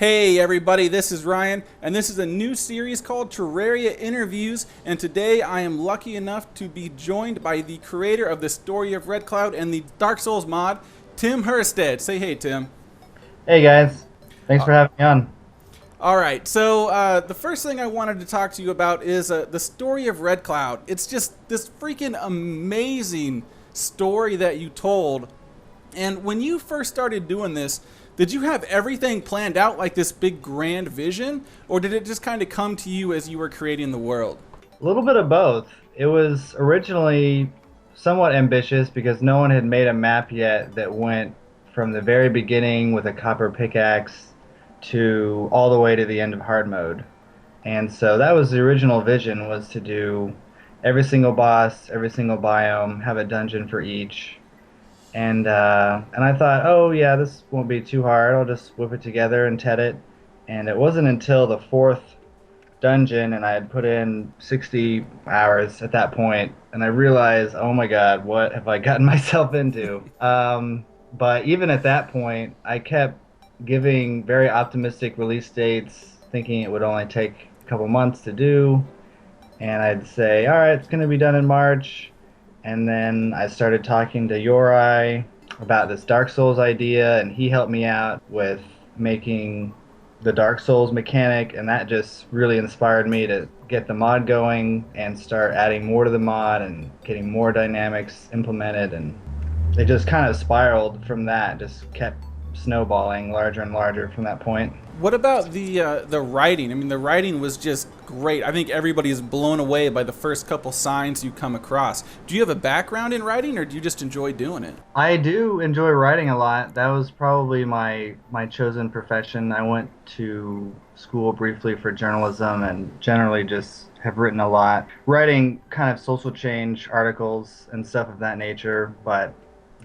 Hey everybody, this is Ryan, and this is a new series called Terraria Interviews, and today I am lucky enough to be joined by the creator of the Story of Red Cloud and the Dark Souls mod, Tim Hjersted. Say hey, Tim. Hey guys, thanks for having me on. All right, so the first thing I wanted to talk to you about is the Story of Red Cloud. It's just this freaking amazing story that you told. And when you first started doing this, did you have everything planned out like this big grand vision? Or did it just kind of come to you as you were creating the world? A little bit of both. It was originally somewhat ambitious because no one had made a map yet that went from the very beginning with a copper pickaxe to all the way to the end of hard mode. And so that was the original vision, was to do every single boss, every single biome, have a dungeon for each. And I thought, oh yeah, this won't be too hard. I'll just whip it together and TED it. And it wasn't until the fourth dungeon, and I had put in 60 hours at that point, and I realized, oh my God, what have I gotten myself into? But even at that point, I kept giving very optimistic release dates, thinking it would only take a couple months to do. And I'd say, all right, it's going to be done in March. And then I started talking to Yorai about this Dark Souls idea, and he helped me out with making the Dark Souls mechanic, and that just really inspired me to get the mod going and start adding more to the mod and getting more dynamics implemented. And it just kind of spiraled from that, just kept snowballing larger and larger from that point. What about the writing? I mean, the writing was just great. I think everybody is blown away by the first couple signs you come across. Do you have a background in writing, or do you just enjoy doing it? I do enjoy writing a lot. That was probably my chosen profession. I went to school briefly for journalism and generally just have written a lot. Writing kind of social change articles and stuff of that nature, but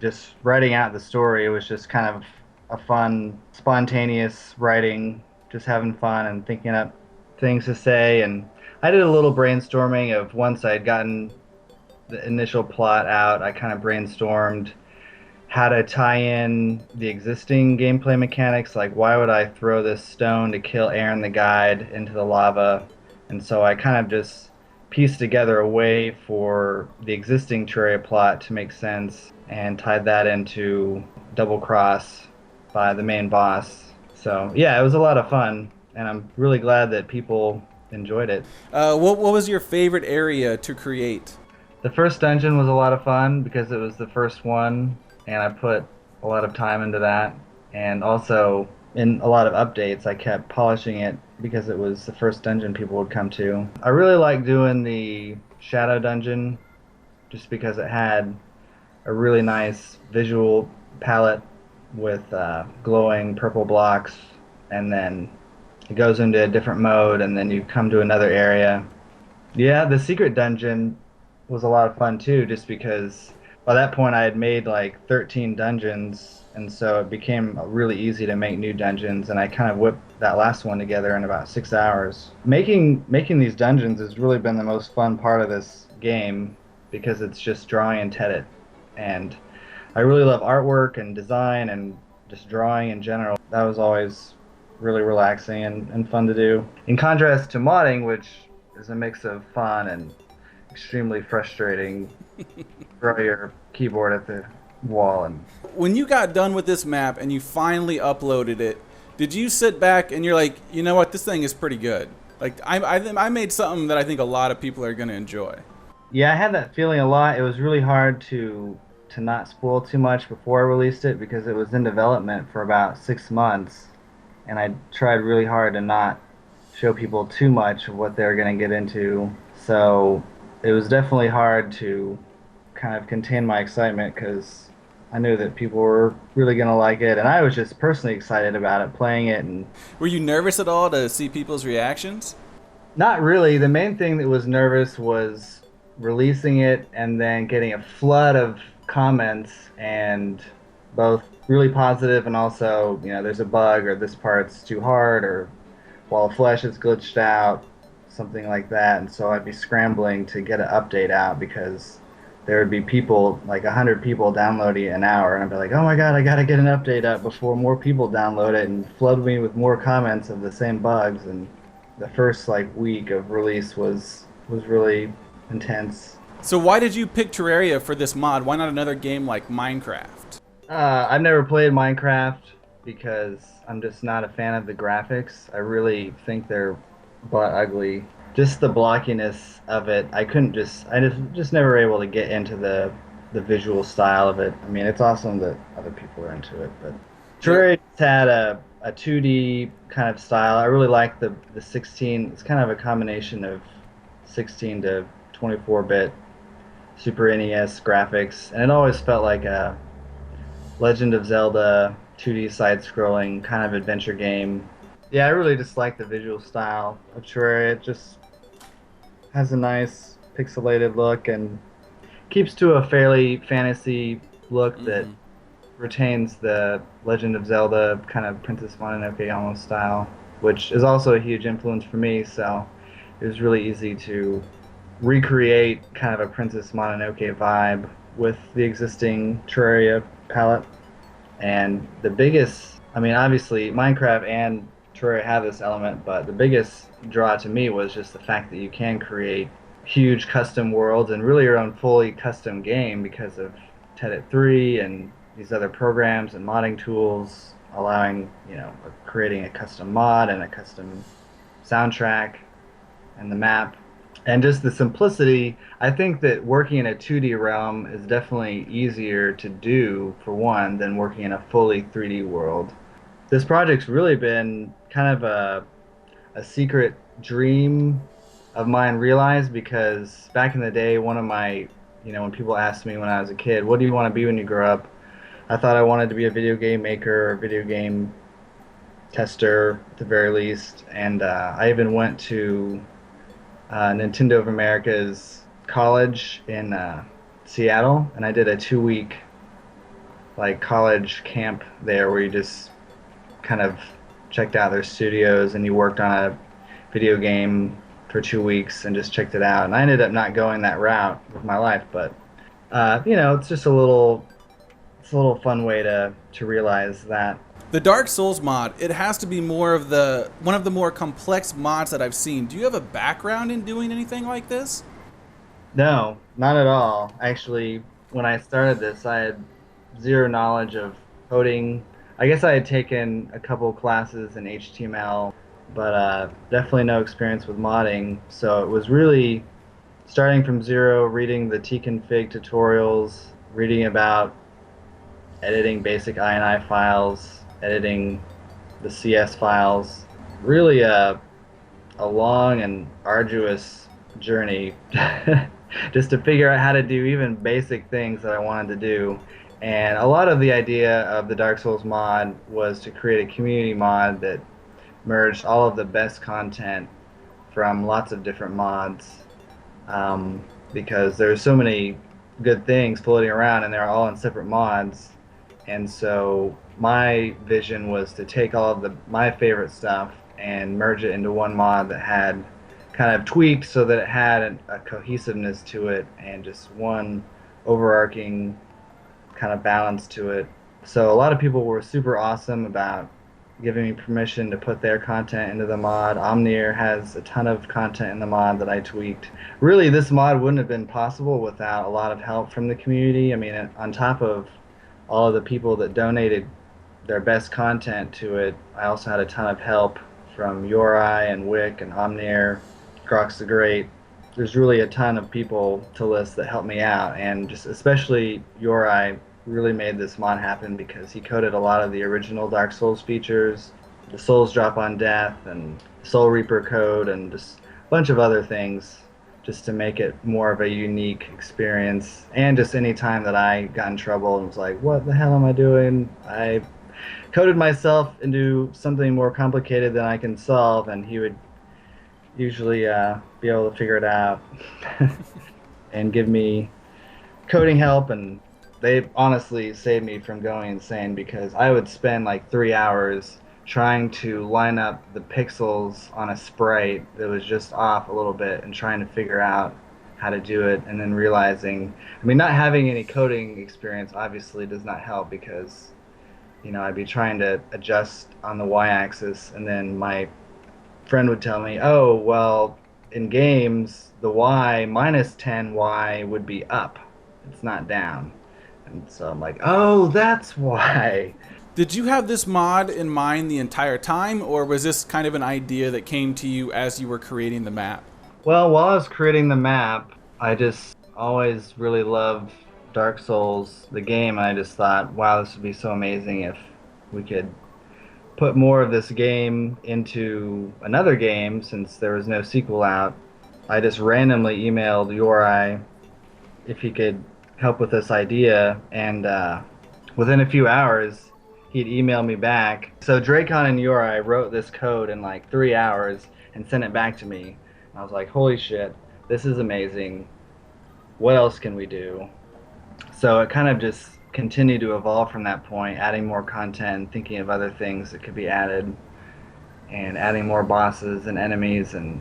just writing out the story was just kind of a fun, spontaneous writing, just having fun and thinking up things to say. And I did a little brainstorming of once I'd gotten the initial plot out, I kind of brainstormed how to tie in the existing gameplay mechanics. Like, why would I throw this stone to kill Aaron the guide into the lava? And so I kind of just pieced together a way for the existing Terraria plot to make sense and tied that into Double Cross by the main boss. So yeah, it was a lot of fun, and I'm really glad that people enjoyed it. What was your favorite area to create? The first dungeon was a lot of fun because it was the first one, and I put a lot of time into that. And also, in a lot of updates, I kept polishing it because it was the first dungeon people would come to. I really like doing the Shadow Dungeon just because it had a really nice visual palette with glowing purple blocks, and then it goes into a different mode, and then you come to another area. Yeah, the secret dungeon was a lot of fun too, just because by that point I had made like 13 dungeons, and so it became really easy to make new dungeons, and I kind of whipped that last one together in about 6 hours. Making these dungeons has really been the most fun part of this game because it's just drawing and tedded, and I really love artwork and design and just drawing in general. That was always really relaxing and fun to do. In contrast to modding, which is a mix of fun and extremely frustrating. Throw your keyboard at the wall. And When you got done with this map and you finally uploaded it, did you sit back and you're like, you know what, this thing is pretty good? Like, I made something that I think a lot of people are going to enjoy. yeah, I had that feeling a lot. It was really hard to not spoil too much before I released it because it was in development for about 6 months, and I tried really hard to not show people too much of what they're going to get into. So it was definitely hard to kind of contain my excitement because I knew that people were really going to like it, and I was just personally excited about it, playing it. And Were you nervous at all to see people's reactions? not really. The main thing that was nervous was releasing it and then getting a flood of comments, and both really positive and also, there's a bug, or this part's too hard, or while flesh is glitched out, something like that. And so I'd be scrambling to get an update out because there would be people, like 100 people downloading it an hour, and I'd be like, oh my God, I gotta get an update up before more people download it and flood me with more comments of the same bugs. And the first like week of release was really intense. So why did you pick Terraria for this mod? Why not another game like Minecraft? I've never played Minecraft because I'm just not a fan of the graphics. I really think they're butt ugly. Just the blockiness of it. I just never able to get into the visual style of it. I mean, it's awesome that other people are into it, but Yeah. Terraria had a 2D kind of style. I really like the 16. It's kind of a combination of 16 to 24-bit Super NES graphics, and it always felt like a Legend of Zelda 2D side-scrolling kind of adventure game. Yeah, I really just like the visual style of Terraria. It just has a nice pixelated look and keeps to a fairly fantasy look that Hmm. retains the Legend of Zelda kind of Princess Mononoke almost style, which is also a huge influence for me. So it was really easy to recreate kind of a Princess Mononoke vibe with the existing Terraria palette. And the biggest, I mean, obviously, Minecraft and Terraria have this element, but the biggest draw to me was just the fact that you can create huge custom worlds and really your own fully custom game because of Teddit 3 and these other programs and modding tools, allowing, creating a custom mod and a custom soundtrack and the map. And just the simplicity, I think that working in a 2D realm is definitely easier to do, for one, than working in a fully 3D world. This project's really been kind of a secret dream of mine realized because back in the day, one of my, when people asked me when I was a kid, what do you want to be when you grow up? I thought I wanted to be a video game maker or video game tester at the very least. And I even went to Nintendo of America's college in Seattle, and I did a 2 week like college camp there where you just kind of checked out their studios and you worked on a video game for 2 weeks and just checked it out. And I ended up not going that route with my life, but it's just a little fun way to realize that. The Dark Souls mod, it has to be one of the more complex mods that I've seen. Do you have a background in doing anything like this? No, not at all. Actually, when I started this, I had zero knowledge of coding. I guess I had taken a couple classes in HTML, but definitely no experience with modding. So it was really starting from zero, reading the tconfig tutorials, reading about editing basic INI files, editing the CS files. Really a long and arduous journey just to figure out how to do even basic things that I wanted to do. And a lot of the idea of the Dark Souls mod was to create a community mod that merged all of the best content from lots of different mods, because there's so many good things floating around and they're all in separate mods. And so my vision was to take all of my favorite stuff and merge it into one mod that had kind of tweaked so that it had a cohesiveness to it and just one overarching kind of balance to it. So a lot of people were super awesome about giving me permission to put their content into the mod. Omnier has a ton of content in the mod that I tweaked. Really, this mod wouldn't have been possible without a lot of help from the community. I mean, on top of all of the people that donated their best content to it, I also had a ton of help from Yori and Wick and Omnier, Crocs the Great. There's really a ton of people to list that helped me out, and just especially Yori really made this mod happen because he coded a lot of the original Dark Souls features, the Souls Drop on Death, and Soul Reaper code, and just a bunch of other things just to make it more of a unique experience. And just any time that I got in trouble and was like, what the hell am I doing? I coded myself into something more complicated than I can solve, and he would usually be able to figure it out and give me coding help. And they honestly saved me from going insane because I would spend like 3 hours trying to line up the pixels on a sprite that was just off a little bit and trying to figure out how to do it, and then realizing, I mean, not having any coding experience obviously does not help because, I'd be trying to adjust on the y-axis, and then my friend would tell me, oh, well, in games, the y minus 10y would be up. It's not down. And so I'm like, oh, that's why. Did you have this mod in mind the entire time, or was this kind of an idea that came to you as you were creating the map? Well, while I was creating the map, I just always really loved Dark Souls, the game. And I just thought, wow, this would be so amazing if we could put more of this game into another game since there was no sequel out. I just randomly emailed Yori if he could help with this idea, and within a few hours, he'd email me back. So Dracon and Yori wrote this code in like 3 hours and sent it back to me. I was like, holy shit, this is amazing. What else can we do? So it kind of just continued to evolve from that point, adding more content, thinking of other things that could be added, and adding more bosses and enemies. And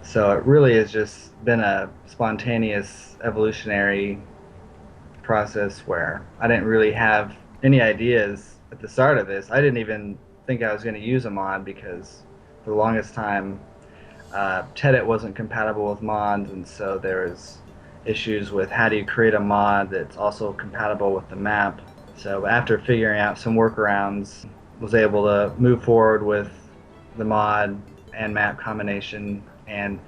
so it really has just been a spontaneous evolutionary process where I didn't really have any ideas at the start of this. I didn't even think I was going to use a mod because for the longest time, Teddit wasn't compatible with mods, and so there was issues with how do you create a mod that's also compatible with the map. So after figuring out some workarounds, was able to move forward with the mod and map combination. And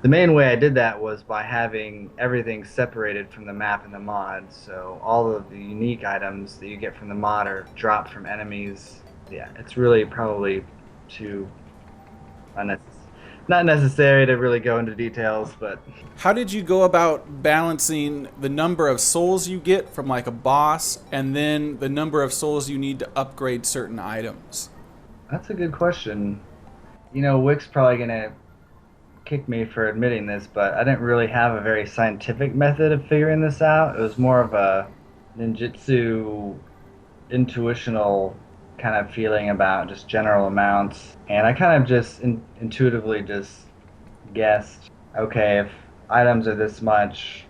the main way I did that was by having everything separated from the map and the mod. So all of the unique items that you get from the mod are dropped from enemies. Yeah, it's really probably too not necessary to really go into details, but How did you go about balancing the number of souls you get from like a boss and then the number of souls you need to upgrade certain items? that's a good question. Wick's probably gonna kick me for admitting this, but I didn't really have a very scientific method of figuring this out. It was more of a ninjutsu, intuitional kind of feeling about just general amounts. And I kind of just intuitively just guessed, okay, if items are this much,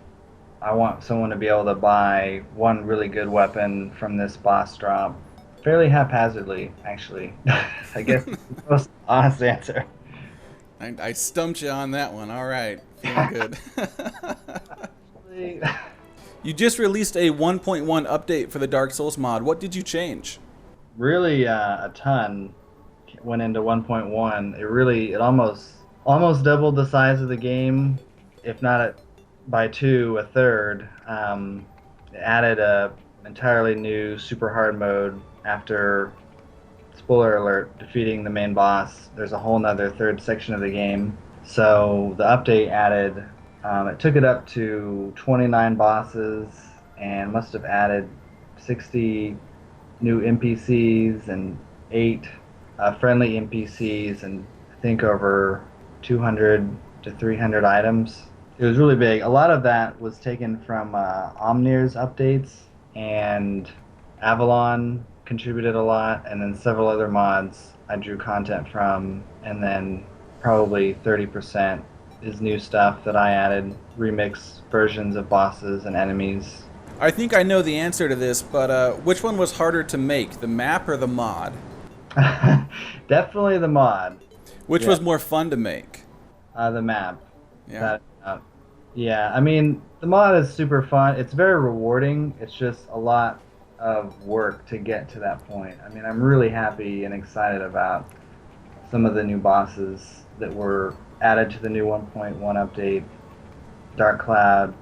I want someone to be able to buy one really good weapon from this boss drop. Fairly haphazardly, actually. I guess it's the most honest answer. I stumped you on that one. All right. Feeling good. You just released a 1.1 update for the Dark Souls mod. What did you change? Really, a ton went into 1.1. It almost doubled the size of the game, if not by two, a third. It added a entirely new super hard mode after, spoiler alert, defeating the main boss. There's a whole nother third section of the game. So the update added, it took it up to 29 bosses and must have added 60 new NPCs and 8 friendly NPCs, and I think over 200 to 300 items. It was really big. A lot of that was taken from Omnir's updates, and Avalon contributed a lot, and then several other mods I drew content from, and then probably 30% is new stuff that I added, remix versions of bosses and enemies. I think I know the answer to this, but which one was harder to make, the map or the mod? Definitely the mod. Which Yeah. was more fun to make? The map. Yeah. Yeah, I mean, the mod is super fun. It's very rewarding. It's just a lot of work to get to that point. I mean, I'm really happy and excited about some of the new bosses that were added to the new 1.1 update. Dark Cloud,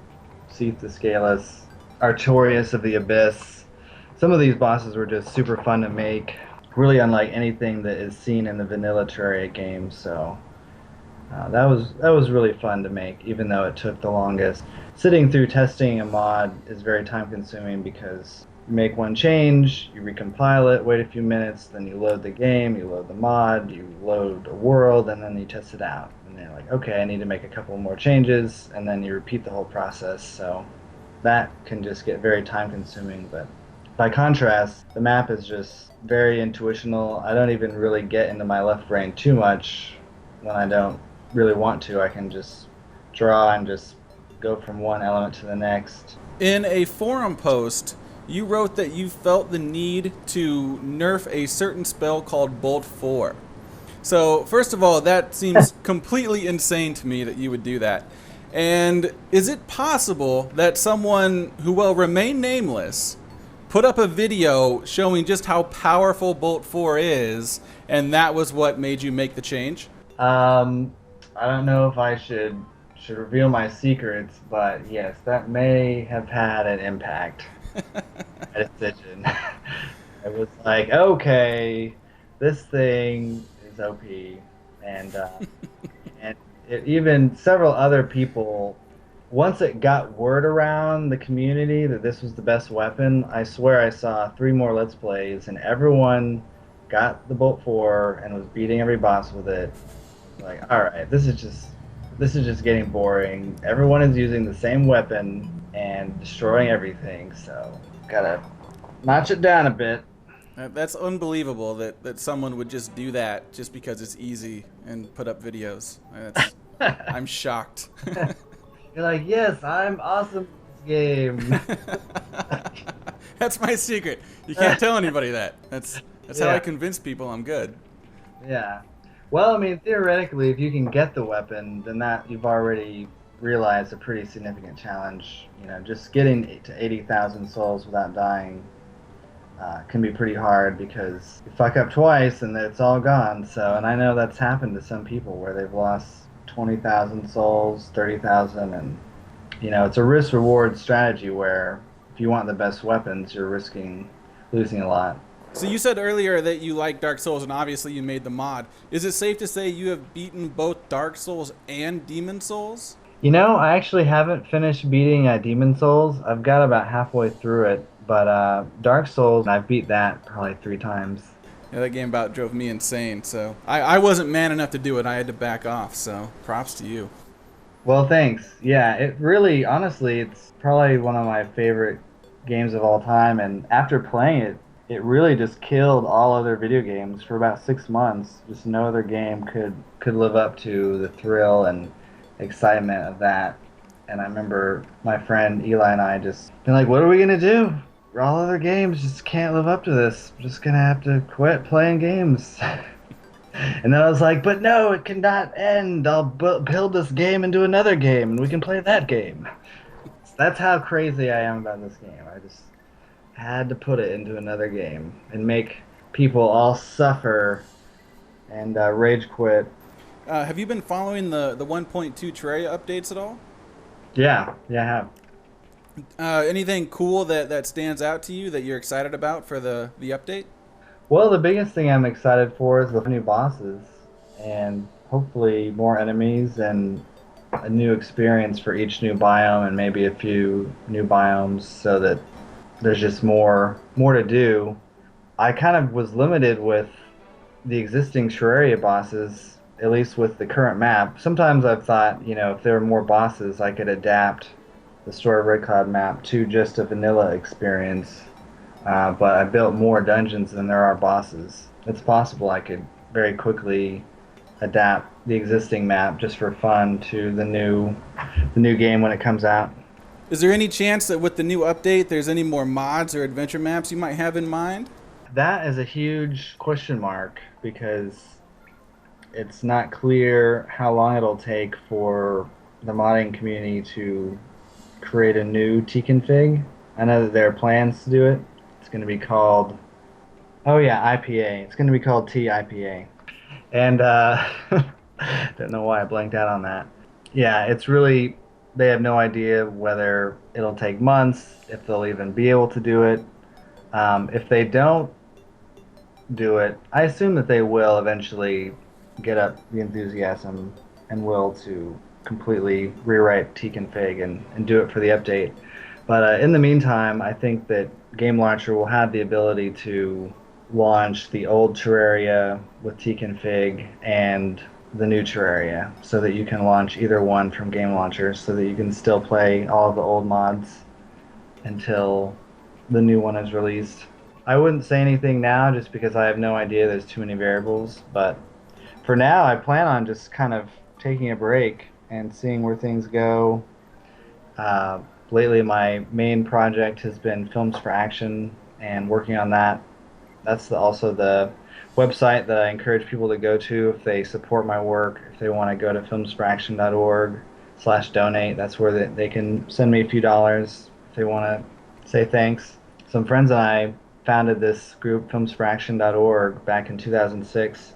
Seath the Scaleless, Artorias of the Abyss. Some of these bosses were just super fun to make, really unlike anything that is seen in the vanilla Terraria games. So that was really fun to make, even though it took the longest. Sitting through testing a mod is very time consuming because you make one change, you recompile it, wait a few minutes, then you load the game, you load the mod, you load a world, and then you test it out. And then you're like, okay, I need to make a couple more changes, and then you repeat the whole process. So that can just get very time consuming. But by contrast, the map is just very intuitional. I don't even really get into my left brain too much when I don't really want to. I can just draw and just go from one element to the next. In a forum post, you wrote that you felt the need to nerf a certain spell called Bolt 4. So, first of all, that seems completely insane to me that you would do that. And is it possible that someone who will remain nameless put up a video showing just how powerful Bolt 4 is, and that was what made you make the change? I don't know if I should reveal my secrets, but yes, that may have had an impact. My decision. It was like, okay, this thing is OP, and and even several other people. Once it got word around the community that this was the best weapon, I swear I saw three more Let's Plays, and everyone got the Bolt 4 and was beating every boss with it. Like, all right, this is just getting boring. Everyone is using the same weapon and destroying everything, so gotta notch it down a bit. That's unbelievable that someone would just do that just because it's easy and put up videos. I'm shocked. You're like, yes, I'm awesome at this game. That's my secret. You can't tell anybody that. That's how I Yeah, convince people I'm good. yeah. Well, I mean, theoretically, if you can get the weapon, then that you've already realized a pretty significant challenge. You know, just getting to 80,000 souls without dying can be pretty hard because you fuck up twice and it's all gone. So, and I know that's happened to some people where they've lost 20,000 souls, 30,000, and it's a risk reward strategy where if you want the best weapons, you're risking losing a lot. So you said earlier that you like Dark Souls, and obviously you made the mod. Is it safe to say you have beaten both Dark Souls and Demon Souls? I actually haven't finished beating Demon Souls. I've got about halfway through it, but Dark Souls, I've beat that probably three times. Yeah, that game about drove me insane. So I wasn't man enough to do it. I had to back off. So props to you. Well, thanks. Yeah, it really, honestly, it's probably one of my favorite games of all time. And after playing it, it really just killed all other video games for about 6 months. Just no other game could live up to the thrill and excitement of that. And I remember my friend Eli and I just been like, "What are we gonna do? All other games just can't live up to this. We're just gonna have to quit playing games." And then I was like, "But no, it cannot end. I'll build this game into another game, and we can play that game." That's how crazy I am about this game. I just had to put it into another game and make people all suffer and rage quit. Have you been following the 1.2 Terraria updates at all? Yeah, yeah, I have. Anything cool that stands out to you that you're excited about for the update? Well, the biggest thing I'm excited for is the new bosses and hopefully more enemies and a new experience for each new biome and maybe a few new biomes so that there's just more to do. I kind of was limited with the existing Terraria bosses, at least with the current map. Sometimes I've thought, if there were more bosses, I could adapt the Story of Red Cloud map to just a vanilla experience. But I built more dungeons than there are bosses. It's possible I could very quickly adapt the existing map just for fun to the new game when it comes out. Is there any chance that with the new update there's any more mods or adventure maps you might have in mind? That is a huge question mark because it's not clear how long it'll take for the modding community to create a new T-config. I know that there are plans to do it. It's going to be called, oh yeah, IPA. It's going to be called TIPA. And don't know why I blanked out on that. Yeah, it's really, they have no idea whether it'll take months, if they'll even be able to do it. If they don't do it, I assume that they will eventually get up the enthusiasm and will to completely rewrite tconfig and do it for the update. But in the meantime, I think that Game Launcher will have the ability to launch the old Terraria with tconfig and the new Terraria so that you can launch either one from Game Launcher so that you can still play all of the old mods until the new one is released. I wouldn't say anything now just because I have no idea. There's too many variables. But for now, I plan on just kind of taking a break and seeing where things go Uh, Lately, my main project has been Films for Action and working on that. That's also the website that I encourage people to go to if they support my work. If they want to go to filmsforaction.org/donate, that's where they can send me a few dollars if they want to say thanks. Some friends and I founded this group, filmsforaction.org, back in 2006.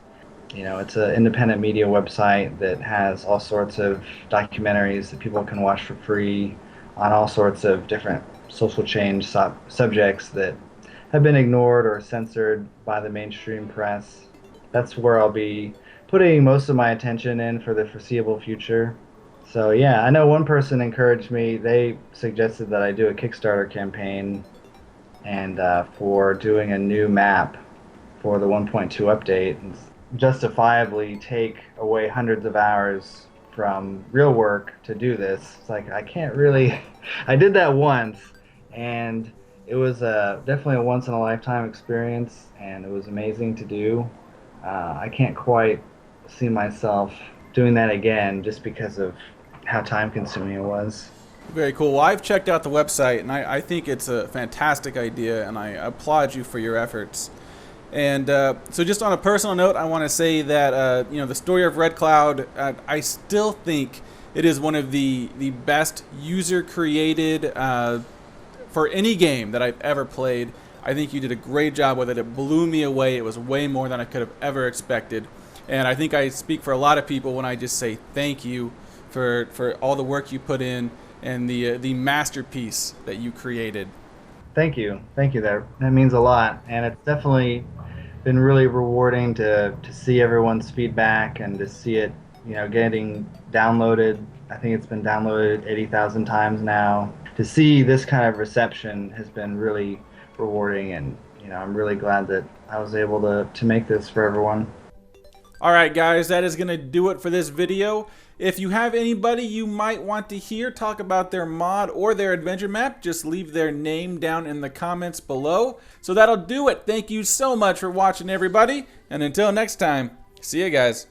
It's an independent media website that has all sorts of documentaries that people can watch for free on all sorts of different social change subjects that have been ignored or censored by the mainstream press. That's where I'll be putting most of my attention in for the foreseeable future. So, yeah, I know one person encouraged me. They suggested that I do a Kickstarter campaign and for doing a new map for the 1.2 update, and justifiably take away hundreds of hours from real work to do this. It's like I can't really. I did that once, and it was definitely a once in a lifetime experience, and it was amazing to do. I can't quite see myself doing that again just because of how time consuming it was. Very cool. Well, I've checked out the website, and I think it's a fantastic idea, and I applaud you for your efforts. And so, just on a personal note, I want to say that the story of Red Cloud, I still think it is one of the best user created for any game that I've ever played. I think you did a great job with it. It blew me away. It was way more than I could have ever expected. And I think I speak for a lot of people when I just say thank you for all the work you put in and the masterpiece that you created. Thank you. That means a lot, and it's definitely been really rewarding to see everyone's feedback and to see it, getting downloaded. I think it's been downloaded 80,000 times now. To see this kind of reception has been really rewarding, and I'm really glad that I was able to make this for everyone. All right, guys, that is going to do it for this video. If you have anybody you might want to hear talk about their mod or their adventure map, just leave their name down in the comments below. So that'll do it. Thank you so much for watching, everybody. And until next time, see you guys.